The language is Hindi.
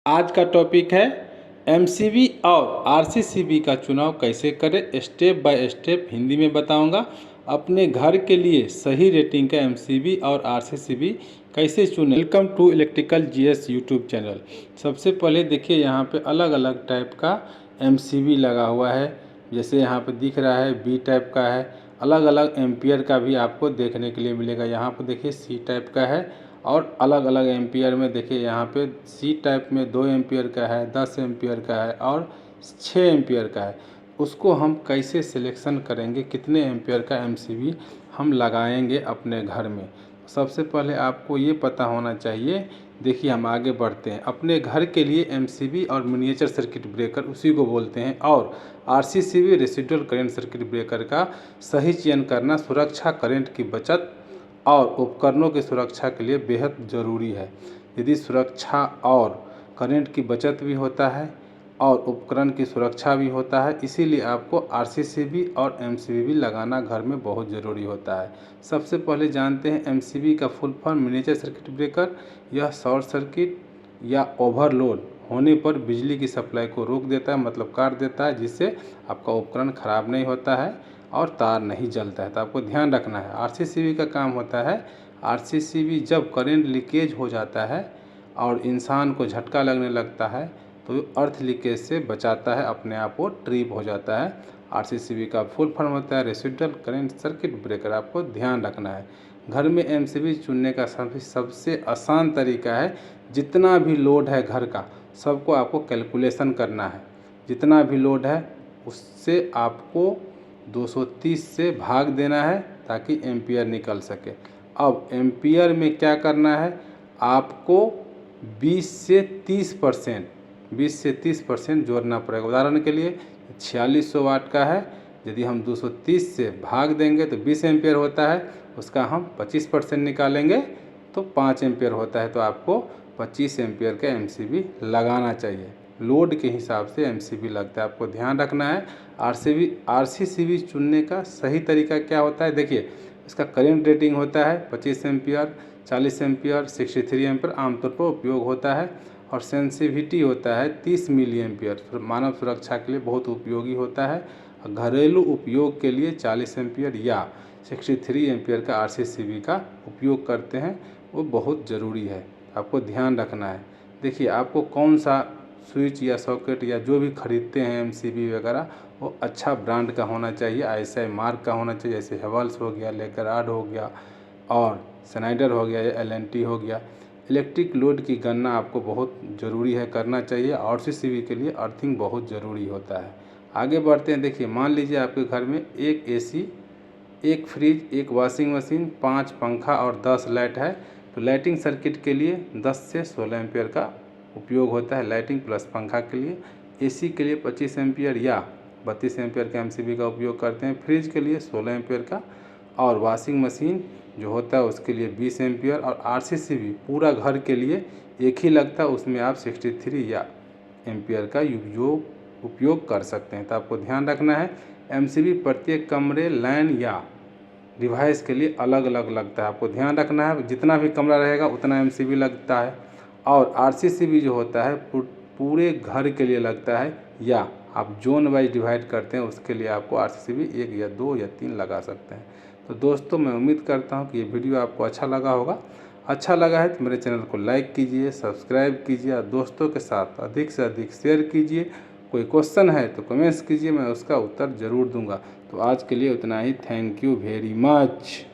आज का टॉपिक है एमसीबी और आरसीसीबी का चुनाव कैसे करें। स्टेप बाय स्टेप हिंदी में बताऊंगा। अपने घर के लिए सही रेटिंग का एमसीबी और आरसीसीबी कैसे चुनें। Welcome to electrical GS YouTube channel. सबसे पहले देखिए यहाँ पे अलग अलग टाइप का एमसीबी लगा हुआ है। जैसे यहाँ पे दिख रहा है बी टाइप का है, अलग अलग एम्पियर का भी आपको देखने के लिए मिलेगा। यहाँ पर देखिए सी टाइप का है और अलग अलग एम्पियर में देखिए यहाँ पे सी टाइप में 2 एम्पियर का है, 10 एम्पियर का है और 6 एम्पियर का है। उसको हम कैसे सिलेक्शन करेंगे, कितने एम्पियर का एमसीबी हम लगाएंगे अपने घर में। सबसे पहले आपको ये पता होना चाहिए। देखिए हम आगे बढ़ते हैं। अपने घर के लिए एमसीबी और मिनिएचर सर्किट ब्रेकर उसी को बोलते हैं, और RCCB residual current circuit breaker का सही चयन करना सुरक्षा, करंट की बचत और उपकरणों की सुरक्षा के लिए बेहद ज़रूरी है। यदि सुरक्षा और करंट की बचत भी होता है और उपकरण की सुरक्षा भी होता है, इसीलिए आपको आरसीसीबी और एमसीबी लगाना घर में बहुत ज़रूरी होता है। सबसे पहले जानते हैं एमसीबी का full form miniature circuit breaker. यह शॉर्ट सर्किट या ओवरलोड होने पर बिजली की सप्लाई को रोक देता है, मतलब काट देता है, जिससे आपका उपकरण ख़राब नहीं होता है और तार नहीं जलता है। तो आपको ध्यान रखना है। आरसीसीबी का काम होता है, आरसीसीबी जब करंट लीकेज हो जाता है और इंसान को झटका लगने लगता है तो अर्थ लीकेज से बचाता है, अपने आप वो ट्रिप हो जाता है। आरसीसीबी का फुल फॉर्म होता है रेसिडुअल करंट सर्किट ब्रेकर। आपको ध्यान रखना है। घर में एमसीबी चुनने का सबसे आसान तरीका है, जितना भी लोड है घर का सबको आपको कैलकुलेशन करना है। जितना भी लोड है उससे आपको 230 से भाग देना है ताकि एम्पियर निकल सके। अब एम्पियर में क्या करना है, आपको 20 से 30% जोड़ना पड़ेगा। उदाहरण के लिए 4600 वाट का है, यदि हम 230 से भाग देंगे तो 20 एम्पियर होता है, उसका हम 25% निकालेंगे तो 5 एम्पियर होता है। तो आपको 25 एम्पियर का एमसीबी लगाना चाहिए। लोड के हिसाब से एमसीबी लगता है, आपको ध्यान रखना है। आरसीसीबी चुनने का सही तरीका क्या होता है, देखिए इसका करंट रेटिंग होता है 25 एम्पियर, 40 एम्पियर, 63 एम्पियर आमतौर पर उपयोग होता है, और सेंसिटिविटी होता है 30 मिली एम्पियर। मानव सुरक्षा के लिए बहुत उपयोगी होता है। घरेलू उपयोग के लिए 40 एम्पियर या 63 एम्पियर का आरसीसीबी का उपयोग करते हैं, वो बहुत ज़रूरी है, आपको ध्यान रखना है। देखिए आपको कौन सा स्विच या सॉकेट या जो भी खरीदते हैं एमसीबी वगैरह, वो अच्छा ब्रांड का होना चाहिए, आईएसआई मार्क का होना चाहिए। जैसे हेवल्स हो गया, लेकरार्ड हो गया और स्नाइडर हो गया या एलएनटी हो गया। इलेक्ट्रिक लोड की गणना आपको बहुत ज़रूरी है, करना चाहिए। आरसीसीबी के लिए अर्थिंग बहुत ज़रूरी होता है। आगे बढ़ते हैं। देखिए मान लीजिए आपके घर में एक एसी, एक फ्रिज, एक वॉशिंग मशीन, 5 पंखा और 10 लाइट है। तो लाइटिंग सर्किट के लिए 10 से 16 एम्पियर का उपयोग होता है, लाइटिंग प्लस पंखा के लिए। एसी के लिए 25 एम्पियर या 32 एम्पियर का एमसीबी का उपयोग करते हैं। फ्रिज के लिए 16 एम्पियर का, और वॉशिंग मशीन जो होता है उसके लिए 20 एम्पियर। और आरसीसीबी पूरा घर के लिए एक ही लगता है, उसमें आप 63 या एम्पियर का उपयोग कर सकते हैं। तो आपको ध्यान रखना है। एमसीबी प्रत्येक कमरे, लाइन या डिवाइस के लिए अलग अलग लगता है, आपको ध्यान रखना है। जितना भी कमरा रहेगा उतना एमसीबी लगता है। और आरसीसीबी जो होता है पूरे घर के लिए लगता है, या आप जोन वाइज डिवाइड करते हैं उसके लिए आपको आरसीसीबी 1 या 2 या 3 लगा सकते हैं। तो दोस्तों मैं उम्मीद करता हूँ कि ये वीडियो आपको अच्छा लगा होगा। अच्छा लगा है तो मेरे चैनल को लाइक कीजिए, सब्सक्राइब कीजिए और दोस्तों के साथ अधिक से अधिक शेयर कीजिए। कोई क्वेश्चन है तो कमेंट्स कीजिए, मैं उसका उत्तर ज़रूर दूंगा। तो आज के लिए उतना ही। Thank you very much.